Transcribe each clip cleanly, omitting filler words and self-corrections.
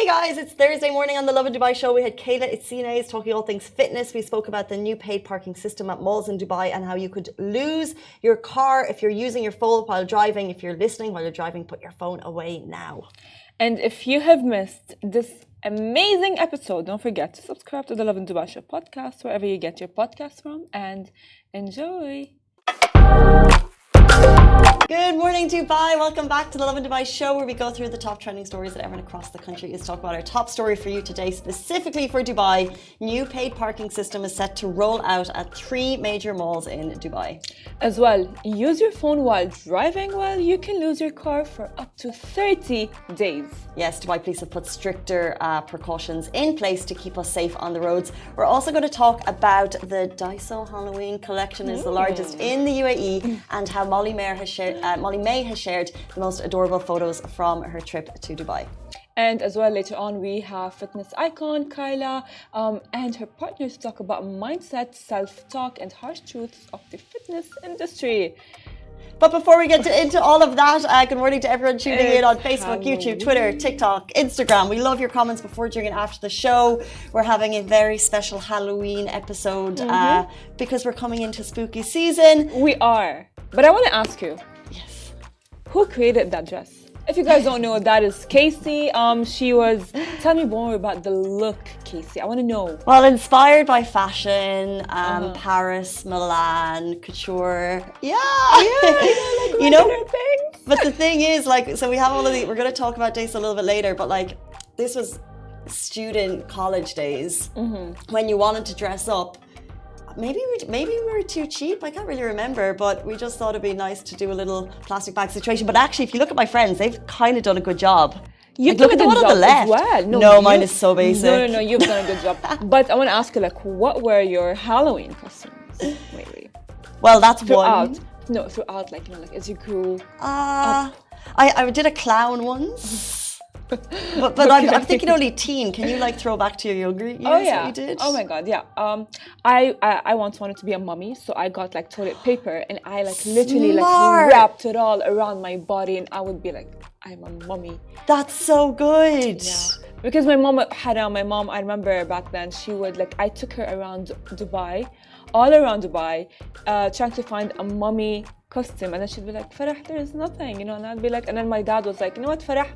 Guys, it's Thursday morning on the Lovin Dubai show. We had Kayla, Itsines talking all things fitness. We spoke about the new paid parking system at malls in Dubai and how you could lose your car if you're using your phone while driving. If you're listening while you're driving, put your phone away now. And if you have missed this amazing episode, don't forget to subscribe to the Lovin Dubai show podcast wherever you get your podcast from, and enjoy. Good morning, Dubai. Welcome back to the Lovin Dubai show, where we go through the top trending stories that everyone across the country is talking about. Our top story for you today, specifically for Dubai, new paid parking system is set to roll out at 3 major malls in Dubai. As well, use your phone while driving, while you can lose your car for up to 30 days. Yes, Dubai police have put stricter precautions in place to keep us safe on the roads. We're also going to talk about the Daiso Halloween collection is the largest in the UAE, and how Molly May has shared the most adorable photos from her trip to Dubai. And as well, later on, we have fitness icon Kayla and her partners to talk about mindset, self-talk, and harsh truths of the fitness industry. But before we get into all of that, good morning to everyone tuning in on Facebook, YouTube, Twitter, TikTok, Instagram. We love your comments before, during, and after the show. We're having a very special Halloween episode because we're coming into spooky season. We are. But I want to ask you. Yes. Who created that dress? If you guys don't know, that is Casey. She was... Tell me more about the look, Casey. I want to know. Well, inspired by fashion, Paris, Milan, couture. Yeah. Like you know, things. But the thing is, like, so we have all of the... We're going to talk about this a little bit later, but like, this was college days when you wanted to dress up. Maybe we were too cheap. I can't really remember, but we just thought it'd be nice to do a little plastic bag situation. But actually, if you look at my friends, they've kind of done a good job. You've look at the one on the left. Well. No, mine is so basic. No, you've done a good job. But I want to ask you, like, what were your Halloween costumes lately? Well, that's one. Throughout, like, you know, like as you grew. I did a clown once. But I'm thinking only teen. Can you like throw back to your younger years? Oh yeah. What you did? Oh my god, yeah. I once wanted to be a mummy, so I got like toilet paper and I like literally like wrapped it all around my body, and I would be like, I'm a mummy. That's so good. Yeah. Because my mom, I remember back then, she would like, I took her around Dubai, all around Dubai, trying to find a mummy costume, and then she'd be like, Farah, there is nothing, you know, and I'd be like, and then my dad was like, you know what, Farah,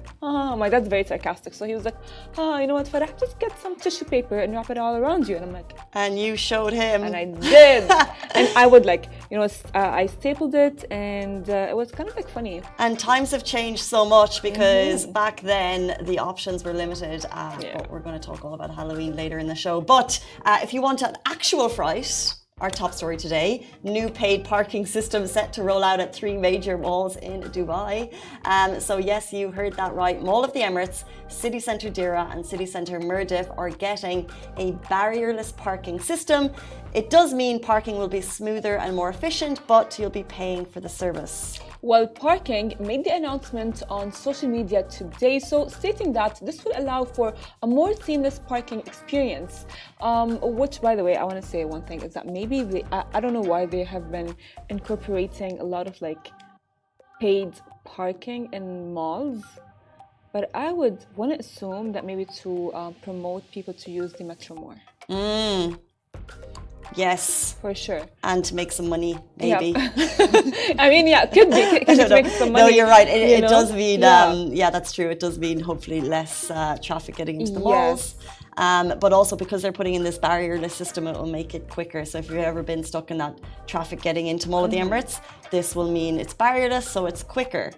my dad's very sarcastic, so he was like, you know what, Farah, just get some tissue paper and wrap it all around you, and I'm like, and you showed him. And I did. And I would like, you know, I stapled it, and it was kind of like funny. And times have changed so much, because back then the options were limited, but we're going to talk all about Halloween later in the show. But if you want an actual fright, our top story today, new paid parking system set to roll out at 3 major malls in Dubai. So yes, you heard that right. Mall of the Emirates, City Centre Dira and City Centre Mirdif are getting a barrierless parking system. It does mean parking will be smoother and more efficient, but you'll be paying for the service. Well, Parking made the announcement on social media today, so stating that this will allow for a more seamless parking experience, which, by the way, I want to say one thing, is that maybe I don't know why they have been incorporating a lot of like paid parking in malls, but I would want to assume that maybe to promote people to use the metro more. Yes. For sure. And to make some money, maybe. Yeah. I mean, yeah, could be. Could just make some money. No, you're right. It does mean, that's true. It does mean hopefully less traffic getting into the malls. But also because they're putting in this barrierless system, it will make it quicker. So if you've ever been stuck in that traffic getting into Mall of the Emirates, this will mean it's barrierless, so it's quicker.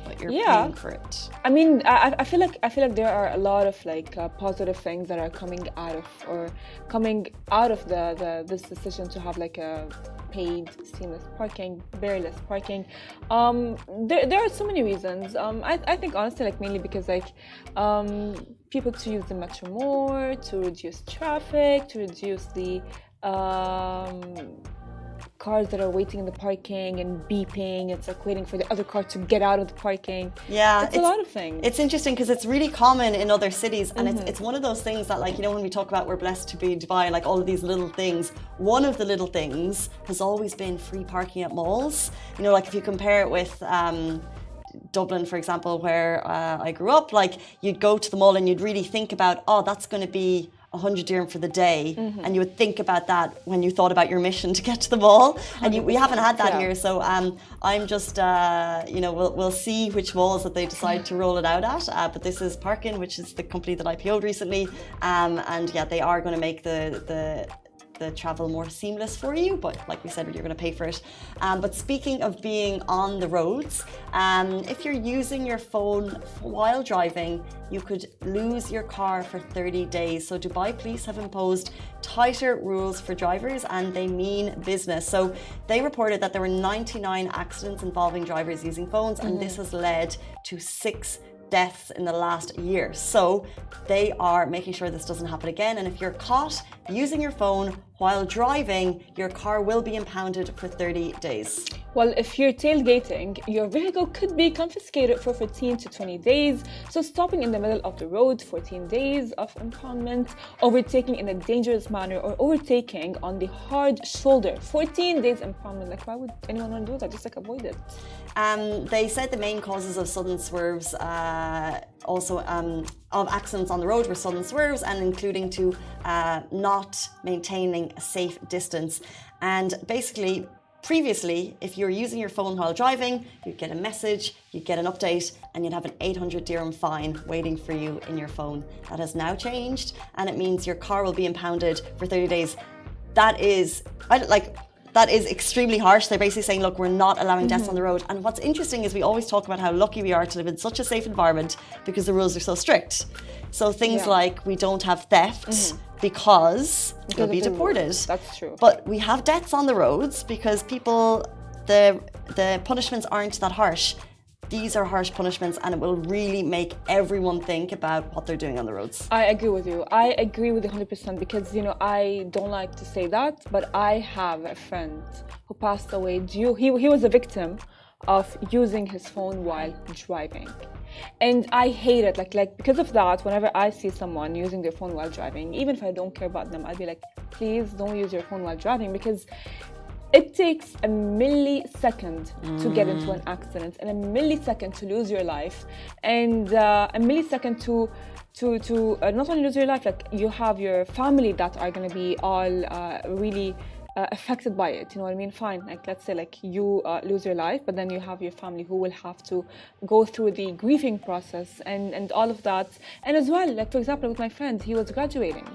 But you're paying for it. I mean, I feel like there are a lot of like positive things that are coming out of this decision to have like a paid seamless parking, barrierless parking. There are so many reasons. I think honestly, like mainly because like people to use the metro more, to reduce traffic, to reduce the cars that are waiting in the parking and beeping. It's like waiting for the other car to get out of the parking. Yeah, it's a lot of things. It's interesting because it's really common in other cities, and it's one of those things that, like, you know, when we talk about we're blessed to be in Dubai, like all of these little things, one of the little things has always been free parking at malls. You know, like if you compare it with Dublin, for example, where I grew up, like you'd go to the mall and you'd really think about, oh, that's going to be 100 dirham for the day, and you would think about that when you thought about your mission to get to the mall, and we haven't had that here. So I'm just, we'll see which malls that they decide to roll it out at. But this is Parkin, which is the company that IPO'd recently, and yeah, they are going to make the travel more seamless for you, but like we said, you're going to pay for it. But speaking of being on the roads, if you're using your phone while driving, you could lose your car for 30 days. So Dubai police have imposed tighter rules for drivers, and they mean business. So they reported that there were 99 accidents involving drivers using phones, and this has led to 6 deaths in the last year. So they are making sure this doesn't happen again. And if you're caught using your phone while driving, your car will be impounded for 30 days. Well, if you're tailgating, your vehicle could be confiscated for 15 to 20 days. So stopping in the middle of the road, 14 days of impoundment, overtaking in a dangerous manner, or overtaking on the hard shoulder, 14 days impoundment. Like, why would anyone want to do that? Just like avoid it. They said the main causes of sudden swerves, of accidents on the road were sudden swerves, and including to not maintaining a safe distance. And basically, previously, if you were using your phone while driving, you'd get a message, you'd get an update, and you'd have an 800 dirham fine waiting for you in your phone. That has now changed, and it means your car will be impounded for 30 days. That is extremely harsh. They're basically saying, look, we're not allowing deaths on the road. And what's interesting is we always talk about how lucky we are to live in such a safe environment because the rules are so strict. So things like we don't have theft because we'll be deported. That's true. But we have deaths on the roads because people, the punishments aren't that harsh. These are harsh punishments, and it will really make everyone think about what they're doing on the roads. I agree with you. I agree with you 100% because, I don't like to say that, but I have a friend who passed away he was a victim of using his phone while driving. And I hate it. Like because of that, whenever I see someone using their phone while driving, even if I don't care about them, I'd be like, please don't use your phone while driving, because it takes a millisecond to get into an accident, and a millisecond to lose your life, and a millisecond to not only lose your life, like you have your family that are going to be all really affected by it. You know what I mean? Fine, like let's say like you lose your life, but then you have your family who will have to go through the grieving process and all of that. And as well, like for example, with my friend, he was graduating,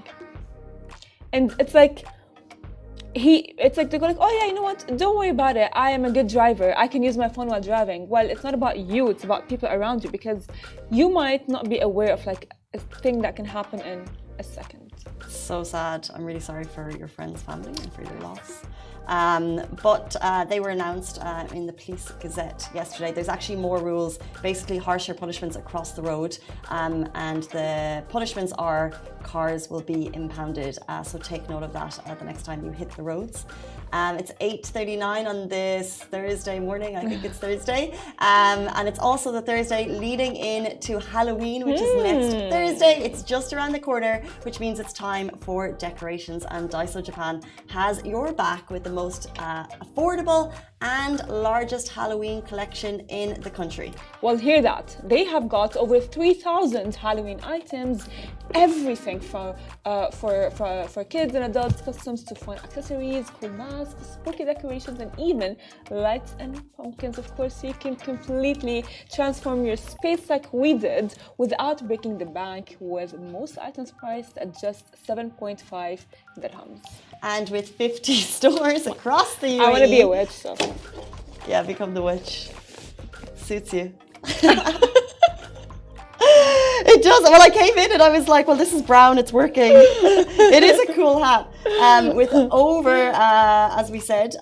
and it's like they go like, oh yeah, you know what? Don't worry about it. I am a good driver. I can use my phone while driving. Well, it's not about you. It's about people around you, because you might not be aware of like a thing that can happen in a second. So sad. I'm really sorry for your friend's family and for your loss. But they were announced in the Police Gazette yesterday. There's actually more rules, basically harsher punishments across the road, and the punishments are cars will be impounded. So take note of that the next time you hit the roads. It's 8:39 on this Thursday morning. I think it's Thursday, and it's also the Thursday leading in to Halloween, which is next Thursday. It's just around the corner, which means it's time for decorations. And Daiso Japan has your back with the most affordable and largest Halloween collection in the country. Well, hear that. They have got over 3,000 Halloween items, everything for kids and adults, costumes to fun accessories, cool masks, spooky decorations, and even lights and pumpkins, of course, so you can completely transform your space like we did without breaking the bank, with most items priced at just 7.5 dirhams. And with 50 stores across the UAE. I want to be a witch, so. Yeah, become the witch. Suits you. It does. Well, I came in and I was like, well, this is brown, it's working. It is a cool hat. With over, as we said,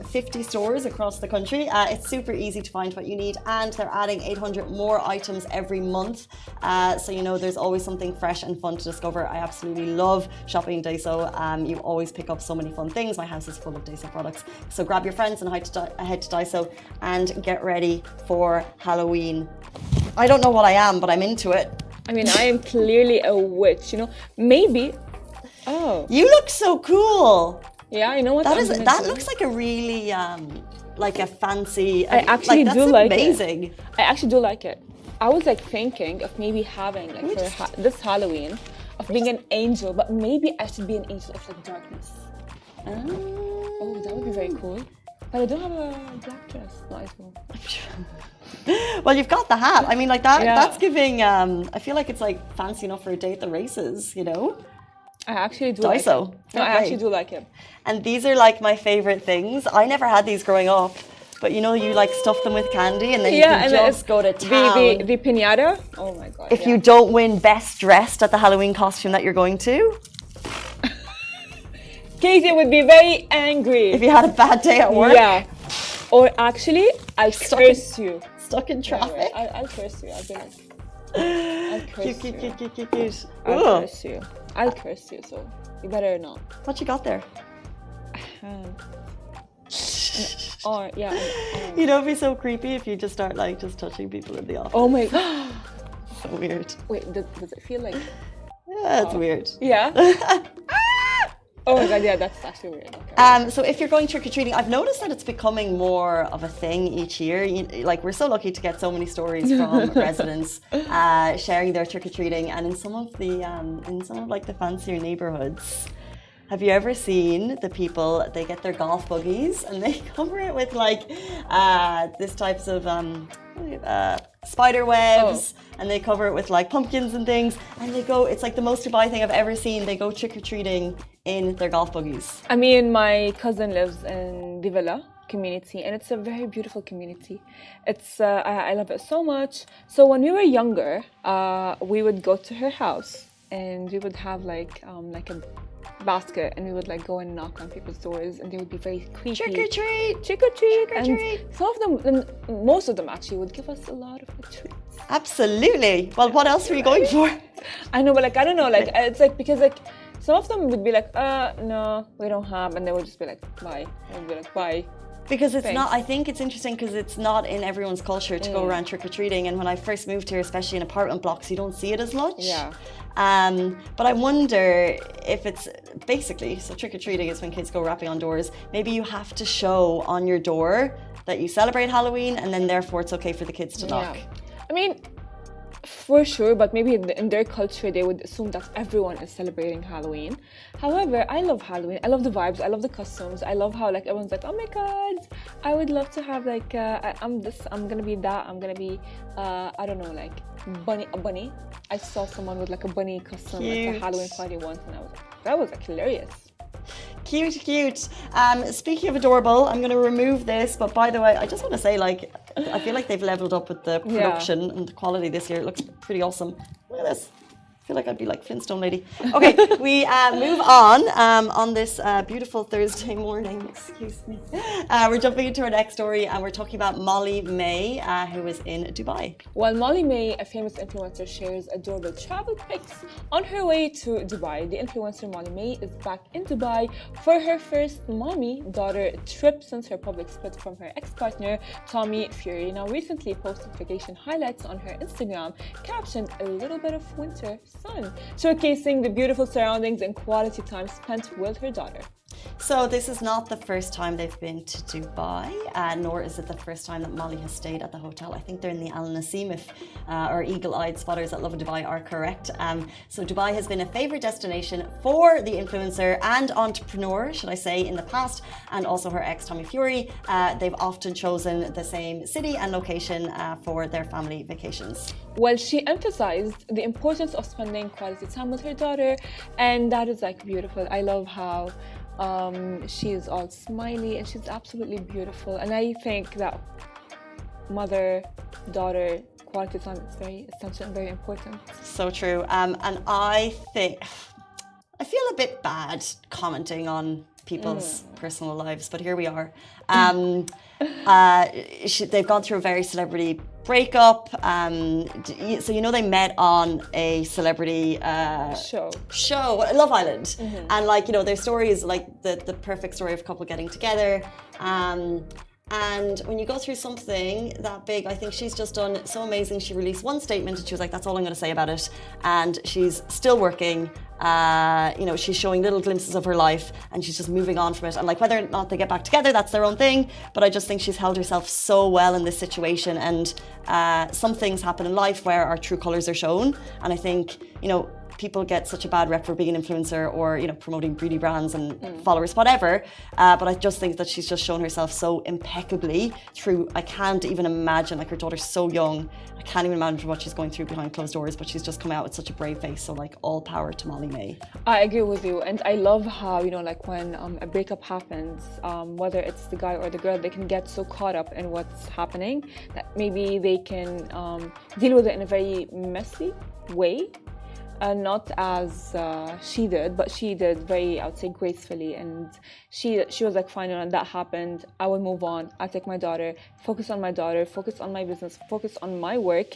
50 stores across the country. It's super easy to find what you need, and they're adding 800 more items every month. So, there's always something fresh and fun to discover. I absolutely love shopping Daiso. You always pick up so many fun things. My house is full of Daiso products. So grab your friends and head to Daiso and get ready for Halloween. I don't know what I am, but I'm into it. I mean, I am clearly a witch, maybe. Oh. You look so cool. Yeah, you know what? That looks like a really like a fancy. I actually like, do that's like amazing. it. I actually do like it. I was like thinking of maybe having like for this Halloween of being an angel, but maybe I should be an angel of like darkness. Oh, that would be very cool. But I don't have a black dress. No, I don't. Well, you've got the hat. I mean, like that. Yeah. That's giving. I feel like it's like fancy enough for a day at the races. You know. I actually do Daiso. like it. No, I Okay. actually do like it. And these are like my favorite things. I never had these growing up, but you know, you like stuff them with candy, and then you can and just go to town. The piñata. Oh my god. If you don't win best dressed at the Halloween costume that you're going to, Katie would be very angry. if you had a bad day at work, Yeah. Or actually, I'll curse you. stuck in traffic. I'll curse you. I'll be like, I'll curse Cute, you. cute. I'll Ooh, curse you. I'll curse you, so you better not. what you got there? Or, yeah. You know, it'd be so creepy if you just start like just touching people in the office. Oh my. So weird. Wait, does it feel like. Yeah, it's weird. Yeah? Oh my god, yeah, that's actually weird. Okay. So if you're going trick-or-treating, I've noticed that it's becoming more of a thing each year. Like, we're so lucky to get so many stories from residents sharing their trick-or-treating, and in some of like the fancier neighborhoods, have you ever seen the people, they get their golf buggies and they cover it with like this types of spider webs, and they cover it with like pumpkins and things, and they go, it's like the most Dubai thing I've ever seen. They go trick-or-treating in their golf buggies. I mean, my cousin lives in the villa community, and it's a very beautiful community. It's I love it so much. So when we were younger, we would go to her house, and we would have like a basket, and we would like go and knock on people's doors, and they would be very creepy. Trick or treat! Trick or treat! Trick or treat. And some of them, and most of them actually, would give us a lot of treats. Absolutely. Well, what else were you going for? I know, but like I don't know, like it's like because like some of them would be like, no, we don't have, and they would just be like, bye. I would be like, bye. Because it's not, I think it's interesting because it's not in everyone's culture to go around trick-or-treating, and when I first moved here, especially in apartment blocks, you don't see it as much. Yeah. But I wonder if it's basically, so trick-or-treating is when kids go rapping on doors, maybe you have to show on your door that you celebrate Halloween, and then therefore it's okay for the kids to knock. Yeah. I mean, for sure, but maybe in their culture they would assume that everyone is celebrating Halloween. However, I love Halloween. I love the vibes. I love the costumes. I love how like everyone's like, oh my god, I would love to have like I'm this, I'm gonna be that, I'm gonna be I don't know, like a bunny. I saw someone with like a bunny costume at a Halloween party once, and I was like, that was like hilarious. Cute. Speaking of adorable, I'm going to remove this, but by the way, I just want to say, like, I feel like they've leveled up with the production and the quality this year. It looks pretty awesome. Look at this. I feel like I'd be like Flintstone lady. Okay, we move on this beautiful Thursday morning. Excuse me. We're jumping into our next story, and we're talking about Molly May, who is in Dubai. While Molly May, a famous influencer, shares adorable travel pics on her way to Dubai, the influencer Molly May is back in Dubai for her first mommy-daughter trip since her public split from her ex-partner Tommy Fury. Now, recently posted vacation highlights on her Instagram, captioned "a little bit of winter sun," showcasing the beautiful surroundings and quality time spent with her daughter. So this is not the first time they've been to Dubai, nor is it the first time that Molly has stayed at the hotel. I think they're in the Al Naseem, if our eagle-eyed spotters at Lovin Dubai are correct. So Dubai has been a favourite destination for the influencer and entrepreneur, should I say, in the past, and also her ex, Tommy Fury. They've often chosen the same city and location for their family vacations. Well, she emphasized the importance of spending quality time with her daughter, and that is like beautiful. I love how she is all smiley and she's absolutely beautiful, and I think that mother-daughter quality time is very essential and very important. So true. And I feel a bit bad commenting on people's personal lives, but here we are. They've gone through a very celebrity breakup. So you know they met on a celebrity show, Love Island, and like you know their story is like the perfect story of a couple getting together. And when you go through something that big, I think she's just done so amazing. She released one statement and she was like, that's all I'm going to say about it. And she's still working you know, she's showing little glimpses of her life and she's just moving on from it. And like whether or not they get back together, that's their own thing. But I just think she's held herself so well in this situation. And some things happen in life where our true colours are shown. And I think, you know, people get such a bad rep for being an influencer or, you know, promoting beauty brands and followers, whatever. But I just think that she's just shown herself so impeccably through, I can't even imagine, like her daughter's so young. I can't even imagine what she's going through behind closed doors, but she's just come out with such a brave face. So like all power to Molly May. I agree with you. And I love how, you know, like when a breakup happens, whether it's the guy or the girl, they can get so caught up in what's happening that maybe they can deal with it in a very messy way. Not as she did, but she did very, I would say, gracefully. And she was like, fine, when that happened, I will move on. I'll take my daughter, focus on my daughter, focus on my business, focus on my work,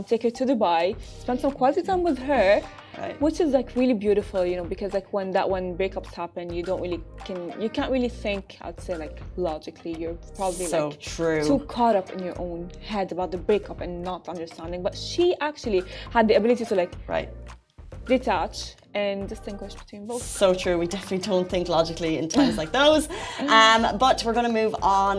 take her to Dubai, spend some quality time with her, right. Which is like really beautiful, you know, because like when breakups happen, you can't really think, I'd say, like logically. You're probably so like true. Too caught up in your own head about the breakup and not understanding. But she actually had the ability to like detach and distinguish between both. So true. We definitely don't think logically in times like those. But we're going to move on.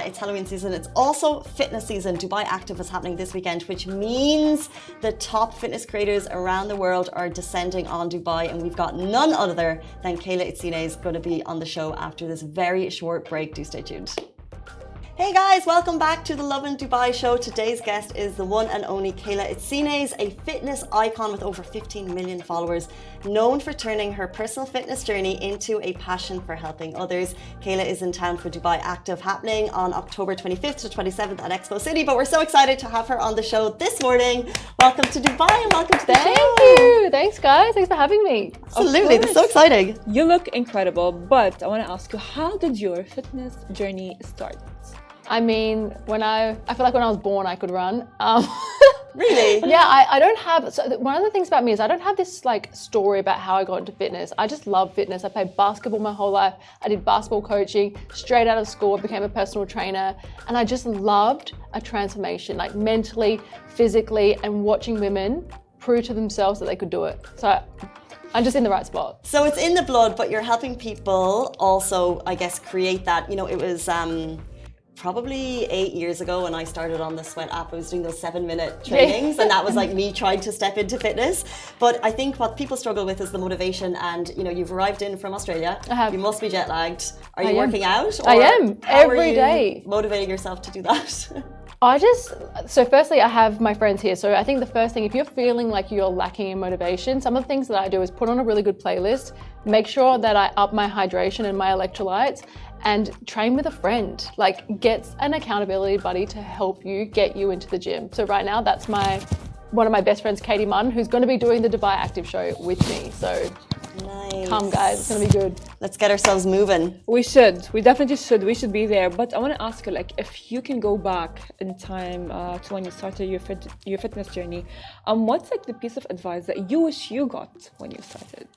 It's Halloween season. It's also fitness season. Dubai Active is happening this weekend, which means the top fitness creators around the world are descending on Dubai. And we've got none other than Kayla Itsines going to be on the show after this very short break. Do stay tuned. Hey guys, welcome back to the Lovin Dubai show. Today's guest is the one and only Kayla Itsines, a fitness icon with over 15 million followers, known for turning her personal fitness journey into a passion for helping others. Kayla is in town for Dubai Active, happening on October 25th to 27th at Expo City, but we're so excited to have her on the show this morning. Welcome to Dubai and welcome to the show. Thank you. Thanks guys. Thanks for having me. Absolutely, this is so exciting. You look incredible, but I want to ask you, how did your fitness journey start? I mean, I feel like when I was born, I could run. Really? Yeah, I don't have, so one of the things about me is I don't have this like story about how I got into fitness. I just love fitness. I played basketball my whole life. I did basketball coaching straight out of school. I became a personal trainer and I just loved a transformation, like mentally, physically, and watching women prove to themselves that they could do it. So I'm just in the right spot. So it's in the blood, but you're helping people also, I guess, create that. You know, it was probably 8 years ago when I started on the Sweat app. I was doing those 7-minute trainings and that was like me trying to step into fitness. But I think what people struggle with is the motivation. And you know, you've arrived in from Australia. I have. You must be jet lagged. Are you working out? Or I am every day. Motivating yourself to do that? So firstly, I have my friends here. So I think the first thing, if you're feeling like you're lacking in motivation, some of the things that I do is put on a really good playlist, make sure that I up my hydration and my electrolytes, and train with a friend. Like get an accountability buddy to help you get you into the gym. So right now, that's one of my best friends, Katie Munn, who's going to be doing the Dubai Active show with me. So nice. Come guys, it's going to be good. Let's get ourselves moving. We definitely should. We should be there. But I want to ask you, like, if you can go back in time to when you started your fitness journey, what's like the piece of advice that you wish you got when you started?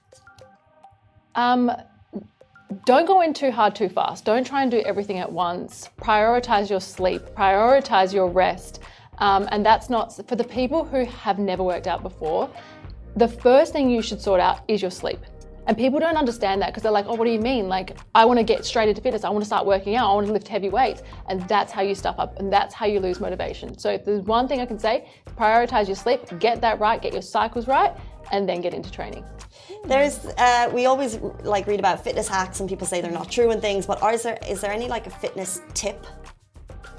Don't go in too hard too fast. Don't try and do everything at once. Prioritize your sleep, prioritize your rest. And that's not, for the people who have never worked out before, the first thing you should sort out is your sleep. And people don't understand that because they're like, oh, what do you mean? Like, I want to get straight into fitness. I want to start working out. I want to lift heavy weights. And that's how you stuff up. And that's how you lose motivation. So if there's one thing I can say, prioritize your sleep, get that right, get your cycles right, and then get into training. We always like read about fitness hacks and people say they're not true and things, but is there any like a fitness tip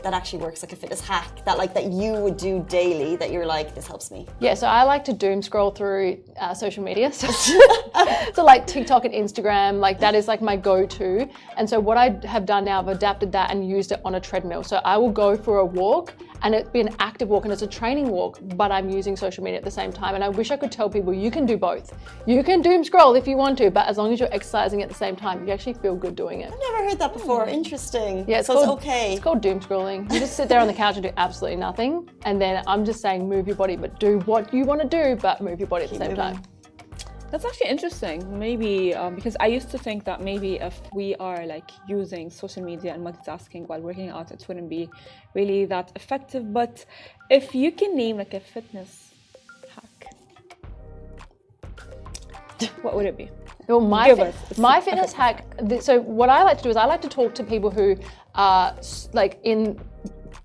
that actually works, like a fitness hack that you would do daily that you're like, this helps me? Yeah, so I like to doom scroll through social media. So like TikTok and Instagram, like that is like my go-to. And so what I have done now, I've adapted that and used it on a treadmill. So I will go for a walk and it'd be an active walk and it's a training walk, but I'm using social media at the same time. And I wish I could tell people you can do both. You can doom scroll if you want to, but as long as you're exercising at the same time, you actually feel good doing it. I've never heard that before. Interesting. Yeah, it's okay. It's called doom scrolling. You just sit there on the couch and do absolutely nothing. And then I'm just saying move your body, but do what you want to do, but move your body at the same time. That's actually interesting. Maybe because I used to think that maybe if we are like using social media and multitasking while working out, it wouldn't be really that effective. But if you can name like a fitness hack. what would it be? Well, my Give us my a fitness hack. So what I like to do is I like to talk to people who are like in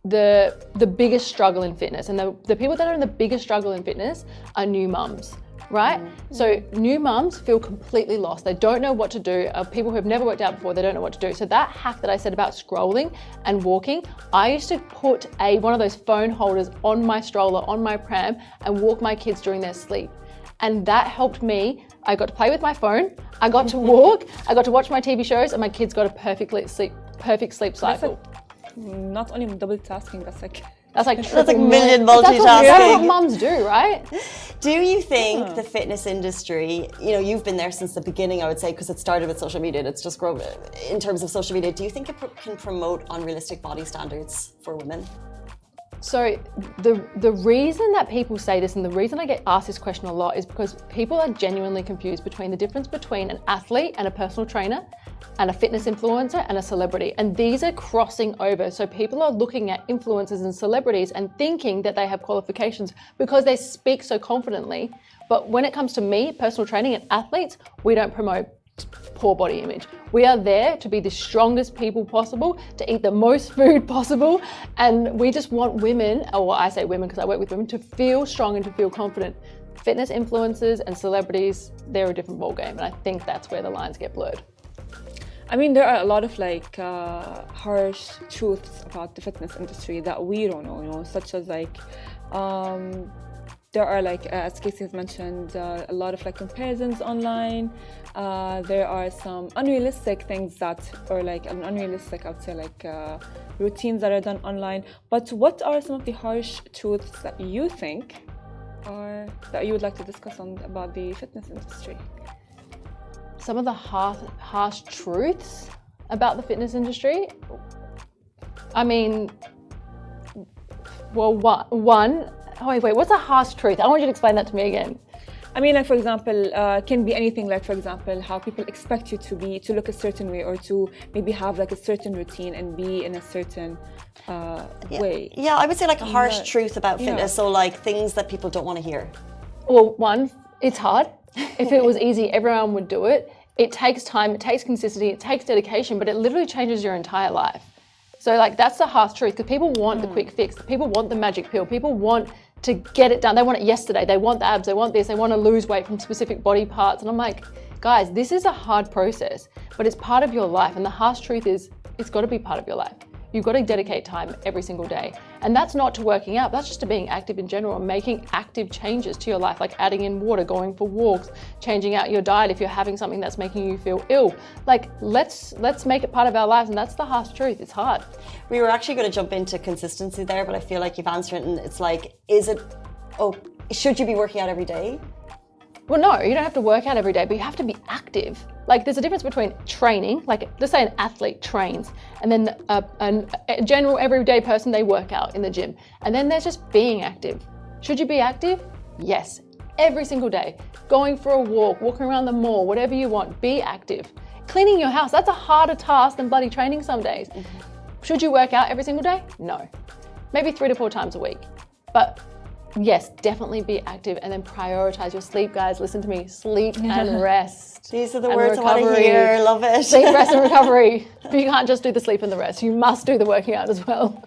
the biggest struggle in fitness, and the people that are in the biggest struggle in fitness are new mums, right? So new mums feel completely lost. They don't know what to do. People who have never worked out before, they don't know what to do. So that hack that I said about scrolling and walking, I used to put one of those phone holders on my stroller, on my pram, and walk my kids during their sleep. And that helped me. I got to play with my phone, I got to walk, I got to watch my TV shows, and my kids got a perfect sleep cycle. Not only double tasking, that's like million multitasking. That's what mums do, right? Do you think the fitness industry, you've been there since the beginning, I would say, because it started with social media, it's just grown in terms of social media. Do you think it can promote unrealistic body standards for women? So the reason that people say this, and the reason I get asked this question a lot, is because people are genuinely confused between the difference between an athlete and a personal trainer, and a fitness influencer and a celebrity. And these are crossing over. So people are looking at influencers and celebrities and thinking that they have qualifications because they speak so confidently. But when it comes to me, personal training and athletes, we don't promote poor body image. We are there to be the strongest people possible, to eat the most food possible, and we just want women, or I say women because I work with women, to feel strong and to feel confident. Fitness influencers and celebrities, they're a different ballgame, and I think that's where the lines get blurred. I mean, there are a lot of harsh truths about the fitness industry that we don't know, such as there are as Casey has mentioned, a lot of comparisons online. There are some unrealistic things unrealistic, I would say, routines that are done online. But what are some of the harsh truths that you think or that you would like to discuss about the fitness industry? Some of the harsh truths about the fitness industry? I mean, well, one. Oh, wait, what's a harsh truth? I want you to explain that to me again. I mean, for example, can be anything, for example, how people expect you to look a certain way, or to maybe have a certain routine and be in a certain way. Yeah, I would say a harsh truth about fitness. So things that people don't want to hear. Well, one, it's hard. If it was easy, everyone would do it. It takes time, it takes consistency, it takes dedication, but it literally changes your entire life. So that's the harsh truth, because people want the quick fix. People want the magic pill. People want to get it done. They want it yesterday. They want the abs. They want this. They want to lose weight from specific body parts. And I'm like, guys, this is a hard process, but it's part of your life. And the harsh truth is it's got to be part of your life. You've got to dedicate time every single day. And that's not to working out. That's just to being active in general and making active changes to your life, like adding in water, going for walks, changing out your diet if you're having something that's making you feel ill. Let's make it part of our lives. And that's the harsh truth. It's hard. We were actually going to jump into consistency there, but I feel like you've answered it. And it's should you be working out every day? Well, no, you don't have to work out every day, but you have to be active. There's a difference between training, let's say an athlete trains, and then a general everyday person, they work out in the gym. And then there's just being active. Should you be active? Yes, every single day. Going for a walk, walking around the mall, whatever you want, be active. Cleaning your house, that's a harder task than bloody training some days. Should you work out every single day? No. Maybe 3 to 4 times a week. But yes, definitely be active, and then prioritize your sleep, guys. Listen to me, sleep and rest. These are the words I want to hear. Love it. Sleep, rest, and recovery. But you can't just do the sleep and the rest. You must do the working out as well.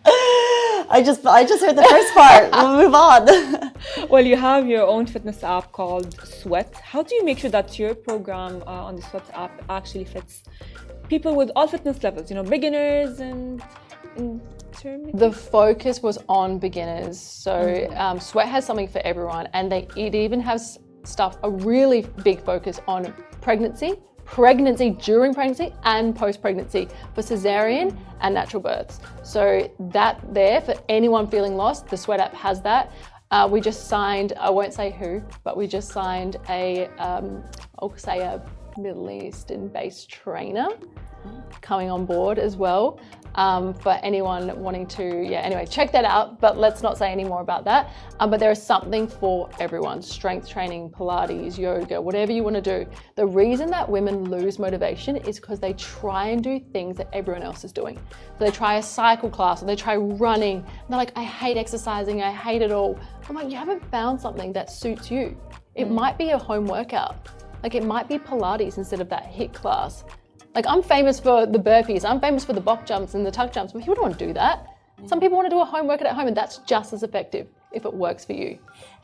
I just heard the first part. We'll move on. Well, you have your own fitness app called Sweat. How do you make sure that your program on the Sweat app actually fits people with all fitness levels, beginners and the focus was on beginners. So Sweat has something for everyone, and it even has a really big focus on pregnancy during pregnancy and post-pregnancy, for cesarean and natural births. So that there, for anyone feeling lost, the Sweat app has that. We just signed, I won't say who, but we just signed I'll say a Middle Eastern based trainer coming on board as well. For anyone wanting to, anyway, check that out, but let's not say any more about that. But there is something for everyone: strength training, Pilates, yoga, whatever you want to do. The reason that women lose motivation is because they try and do things that everyone else is doing. So they try a cycle class, or they try running, and they're like, I hate exercising, I hate it all. I'm like, you haven't found something that suits you. It might be a home workout. Like it might be Pilates instead of that HIIT class. Like I'm famous for the burpees, I'm famous for the box jumps and the tuck jumps, but people don't want to do that. Some people want to do a home workout at home, and that's just as effective if it works for you.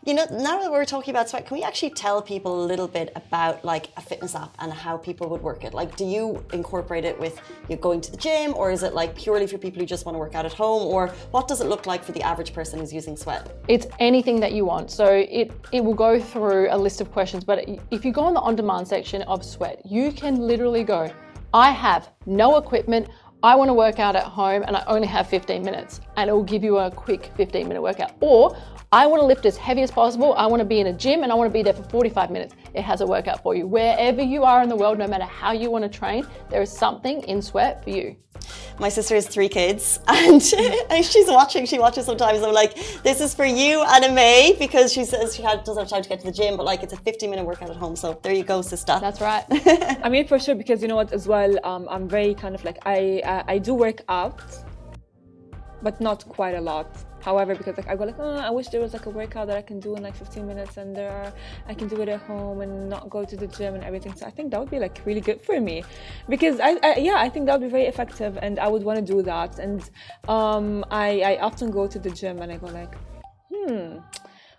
You know, now that we're talking about sweat, can we actually tell people a little bit about like a fitness app and how people would work it? Like, do you incorporate it with you going to the gym, or is it like purely for people who just want to work out at home, or what does it look like for the average person who's using Sweat? It's anything that you want. So it will go through a list of questions, but if you go on the on-demand section of Sweat, you can literally go, I have no equipment, I want to work out at home and I only have 15 minutes, and it will give you a quick 15-minute workout. Or I want to lift as heavy as possible, I want to be in a gym and I want to be there for 45 minutes. It has a workout for you. Wherever you are in the world, no matter how you want to train, there is something in Sweat for you. My sister has 3 kids and she's watching, she watches sometimes. I'm like, this is for you, Anna May, because she says she doesn't have time to get to the gym, but like it's a 50-minute workout at home. So there you go, sister. That's right. I mean, for sure, because you know what as well, I'm very kind of like, I do work out, but not quite a lot. However, because like I go like, oh, I wish there was like a workout that I can do in like 15 minutes and I can do it at home and not go to the gym and everything. So I think that would be like really good for me, because I think that would be very effective and I would want to do that. And I often go to the gym and I go like,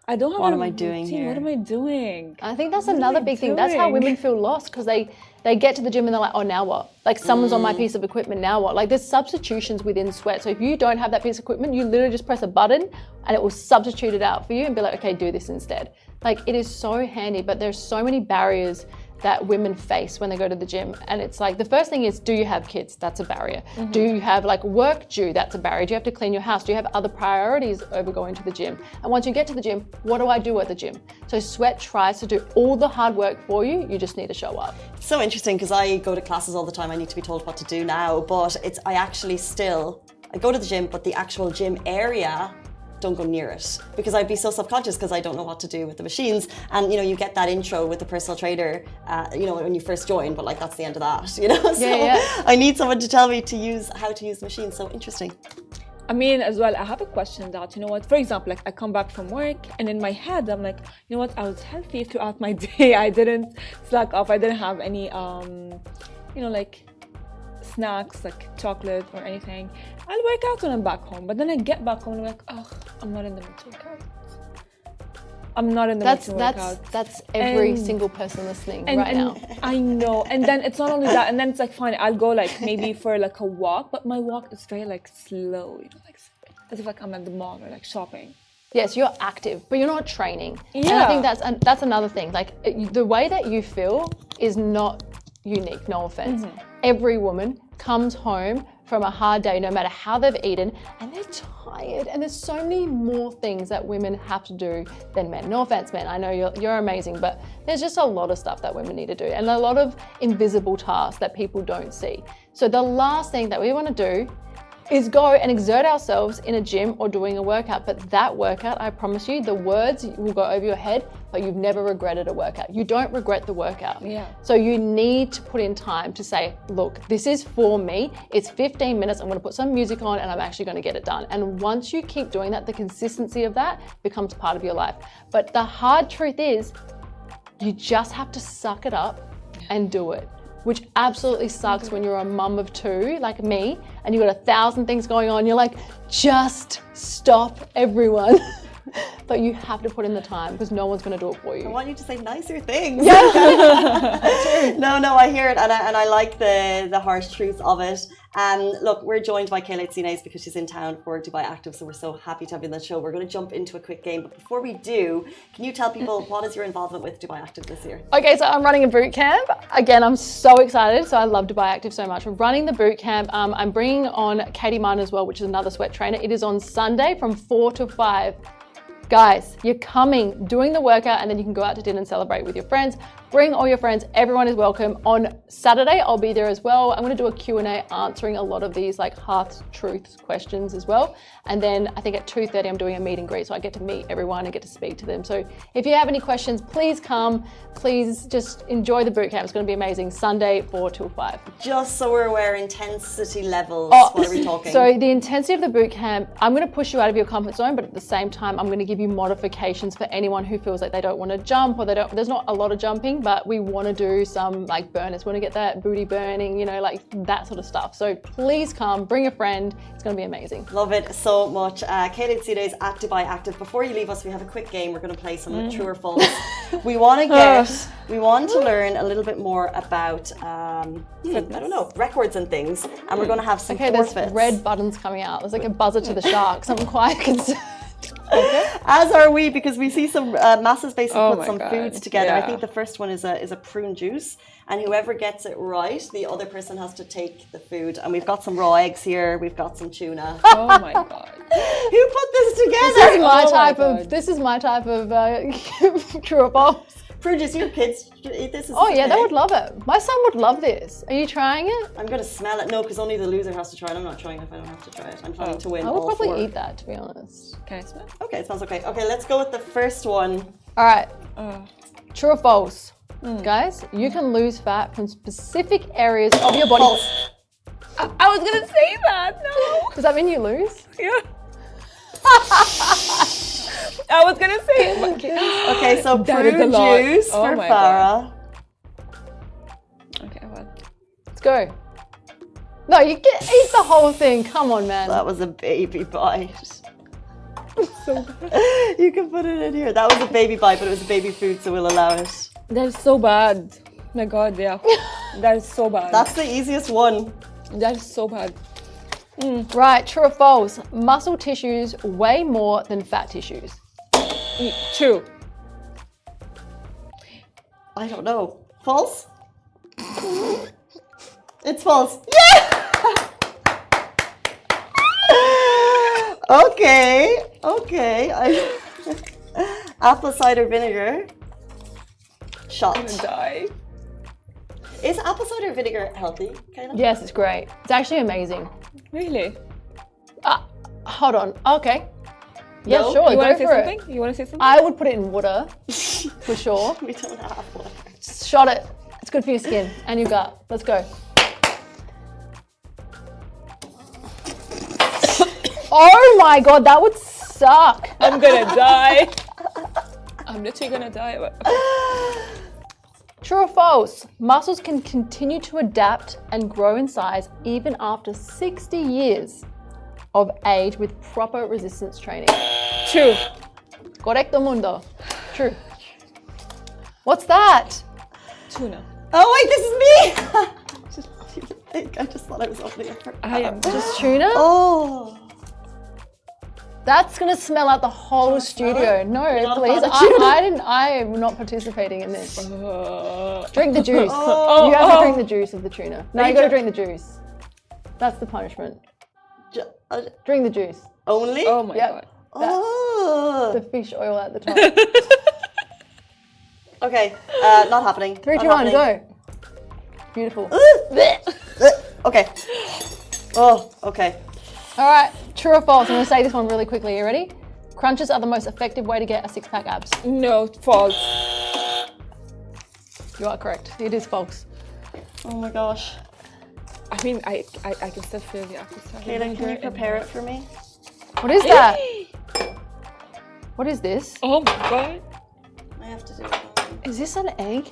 I don't have what a am I doing routine. here? What am I doing? I think that's another big thing. That's how women feel lost, because they get to the gym and they're like, oh, now what? Like someone's on my piece of equipment, now what? Like there's substitutions within Sweat. So if you don't have that piece of equipment, you literally just press a button and it will substitute it out for you and be like, okay, do this instead. Like it is so handy, but there's so many barriers that women face when they go to the gym. And it's like, the first thing is, do you have kids? That's a barrier. Do you have like work due? That's a barrier. Do you have to clean your house? Do you have other priorities over going to the gym? And once you get to the gym, what do I do at the gym? So Sweat tries to do all the hard work for you. You just need to show up. It's so interesting because I go to classes all the time. I need to be told what to do now, but I go to the gym, but the actual gym area, don't go near it, because I'd be so self-conscious because I don't know what to do with the machines. And you know, you get that intro with the personal trainer, you know, when you first join, but like that's the end of that, you know. So I need someone to tell me how to use the machine. So interesting. I mean, as well, I have a question that, you know what, for example, like I come back from work and in my head, I'm like, you know what, I was healthy throughout my day. I didn't slack off. I didn't have any, you know, like snacks, like chocolate or anything. I'll work out when I'm back home, but then I get back home and I'm like, oh, I'm not in the mood to work out. I'm not in the mood to work out. That's every single person listening right now. I know. And then it's not only that, and then it's like, fine, I'll go like maybe for like a walk, but my walk is very like slow, you know, like as if like I'm at the mall or like shopping. Yes, you're active, but you're not training. Yeah. And I think that's another thing. Like the way that you feel is not unique, no offense. Every woman comes home from a hard day, no matter how they've eaten, and they're tired. And there's so many more things that women have to do than men. No offense, men. I know you're amazing, but there's just a lot of stuff that women need to do, and a lot of invisible tasks that people don't see. So the last thing that we want to do is go and exert ourselves in a gym or doing a workout. But that workout, I promise you, the words will go over your head, but you've never regretted a workout. You don't regret the workout. Yeah. So you need to put in time to say, look, this is for me. It's 15 minutes. I'm going to put some music on and I'm actually going to get it done. And once you keep doing that, the consistency of that becomes part of your life. But the hard truth is, you just have to suck it up and do it, which absolutely sucks when you're a mum of 2 like me and you've got 1,000 things going on. You're like, just stop, everyone. But you have to put in the time because no one's going to do it for you. I want you to say nicer things. Yeah. No, I hear it, and I like the harsh truth of it. Look, we're joined by Kayla Itsines because she's in town for Dubai Active, so we're so happy to have you on the show. We're going to jump into a quick game, but before we do, can you tell people what is your involvement with Dubai Active this year? Okay, so I'm running a boot camp. Again, I'm so excited. So I love Dubai Active so much. We're running the boot camp. I'm bringing on Katie Martin as well, which is another Sweat trainer. It is on Sunday from 4 to 5. Guys, you're coming, doing the workout, and then you can go out to dinner and celebrate with your friends. Bring all your friends. Everyone is welcome. On Saturday, I'll be there as well. I'm going to do a Q&A answering a lot of these like half truths questions as well. And then I think at 2:30, I'm doing a meet and greet. So I get to meet everyone and get to speak to them. So if you have any questions, please come. Please just enjoy the boot camp. It's going to be amazing. Sunday, 4 till 5. Just so we're aware, intensity levels, what are we talking? So the intensity of the boot camp, I'm going to push you out of your comfort zone, but at the same time, I'm going to give you modifications for anyone who feels like they don't want to jump or there's not a lot of jumping. thing, but we want to do some like burners. We want to get that booty burning, you know, like that sort of stuff. So please come, bring a friend. It's going to be amazing. Love it so much. Kayla Itsines, Active by Active. Before you leave us, we have a quick game. We're going to play some true or false. We want to learn a little bit more about, I don't know, records and things. And we're going to have some forfeits. There's red buttons coming out. There's like a buzzer to the sharks. I'm quite concerned. Okay. As are we, because we see some Masses basically put some God. foods together. Yeah. I think the first one is a prune juice, and whoever gets it right, the other person has to take the food. And we've got some raw eggs here. We've got some tuna. Oh my God. Who put this together? This is my Oh my type of. God. This is my type of true or false. Prune juice, your kids should eat this. Oh yeah, they would love it. My son would love this. Are you trying it? I'm going to smell it. No, because only the loser has to try it. I'm not trying it if I don't have to try it. I'm trying to win. I would all probably four. eat that, to be honest. Can I smell? Okay, it smells okay. Okay, let's go with the first one. All right. Oh. True or false? Guys, you can lose fat from specific areas of your body. False. I was gonna say that. No. Does that mean you lose? Yeah. I was gonna say it. But Okay, so That is a prune lot. juice Oh for my Farah. okay, well. Let's go. No, you get eat the whole thing. Come on, man. That was a baby bite. So You can put it in here. That was a baby bite, but it was a baby food, so we'll allow it. that is so bad. My God, yeah. That is so bad. That's the easiest one. That is so bad. Right, true or false? Muscle tissues weigh more than fat tissues. True. I don't know. False? It's false. Yeah! Okay. Apple cider vinegar. Shot. I'm gonna die. Is apple cider vinegar healthy, Kayla? Yes, it's great. It's actually amazing. Really? Hold on. Okay. Yeah, No? sure. You wanna Go say for something? it. You wanna say something? I would put it in water, for sure. We don't have one. Shot it. It's good for your skin and your gut. Let's go. Oh my God, that would suck. I'm gonna die. I'm literally gonna die. True or false? Muscles can continue to adapt and grow in size even after 60 years of age with proper resistance training. True. Correcto mundo. True. What's that? Tuna. Oh wait, this is me! I just thought I was opening it for I am Just tuna? Oh. That's gonna smell out the whole studio. No, not a please. fan of tuna? I am not participating in this. Drink the juice. Oh. You have to drink the juice of the tuna. No, you gotta drink the juice. That's the punishment. Drink the juice. Only? Oh my Yep. God. Oh. The fish oil at the top. Okay, not happening. 3, Not 2, 1, happening. go. Beautiful. Okay. Oh, okay. All right, true or false? I'm gonna say this one really quickly. You ready? Crunches are the most effective way to get a six-pack abs. No, false. You are correct. It is false. Oh my gosh. I mean, I can still feel the apple cider Kayla, can you vinegar in prepare my- it for me? What is that? What is this? Oh my God. I have to do it. Is this an egg?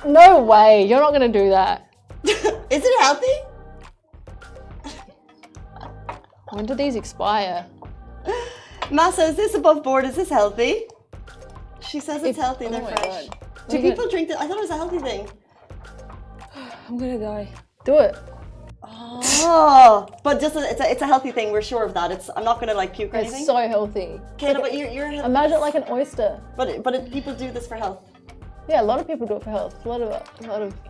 No way. You're not gonna do that. Is it healthy? When do these expire? Massa, is this above board? Is this healthy? She says it's healthy, they're my fresh. God. Do people drink it? I thought it was a healthy thing. I'm gonna die. Do it. Oh, but just it's a healthy thing. We're sure of that. I'm not gonna like puke or It's anything. so healthy. Kayla, but you're healthy. Imagine it like an oyster. But people do this for health. Yeah, a lot of people do it for health. A lot of.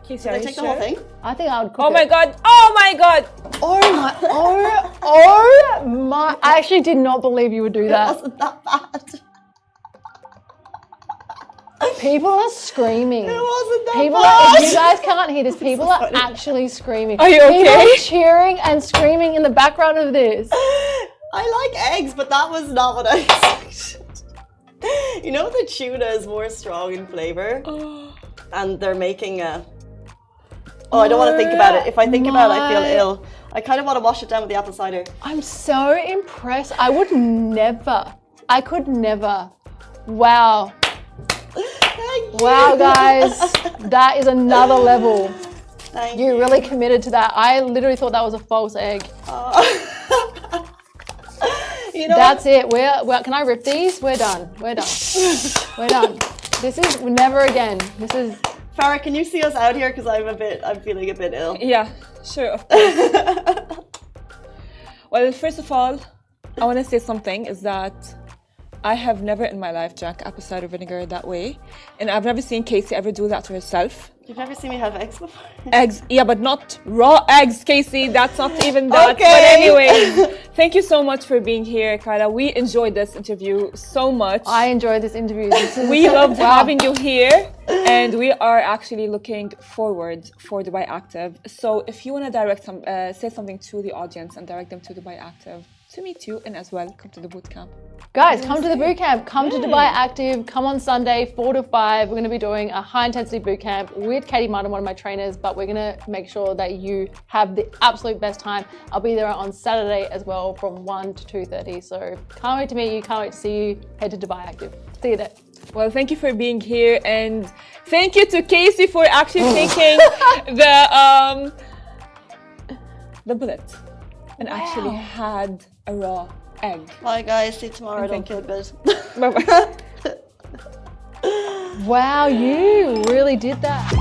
Okay, Do they take the whole thing? I think I would cook Oh my it. God. Oh my God. Oh my! I actually did not believe you would do It that. wasn't that bad. People are screaming. It wasn't that People bad. are, if you guys can't hear this, people are actually screaming. Are you People okay? are cheering and screaming in the background of this. I like eggs, but that was not what I expected. You know the tuna is more strong in flavor, and they're making a. Oh, I don't want to think about it. If I think about it, I feel ill. I kind of want to wash it down with the apple cider. I'm so impressed. I would never. I could never. Wow. Thank Wow, guys, that is another level. Thank You really committed to that. I literally thought that was a false egg. You know, That's it. Can I rip these? We're done. We're done. We're done. This is never again. This is. Farah, can you see us out here? Because I'm feeling a bit ill. Yeah, sure, of course. Well, first of all, I want to say something is that I have never in my life drank apple cider vinegar that way. And I've never seen Casey ever do that to herself. You've never seen me have eggs before? Eggs, yeah, but not raw eggs, Casey. That's not even that. Okay. But anyway, thank you so much for being here, Kayla. We enjoyed this interview so much. I enjoyed this interview. We loved having you here, and we are actually looking forward for Dubai Active. So if you want to say something to the audience and direct them to Dubai Active, to me too, and as well, come to the bootcamp. Guys, come to the bootcamp. Come to Dubai Active. Come on Sunday, 4 to 5. We're going to be doing a high-intensity bootcamp with Katie Martin, one of my trainers, but we're going to make sure that you have the absolute best time. I'll be there on Saturday as well from 1 to 2:30. So can't wait to meet you. Can't wait to see you. Head to Dubai Active. See you there. Well, thank you for being here, and thank you to Casey for actually taking the bullet and actually had a raw egg. Bye guys, see you tomorrow. Don't feel good. Bye-bye. Wow, you really did that.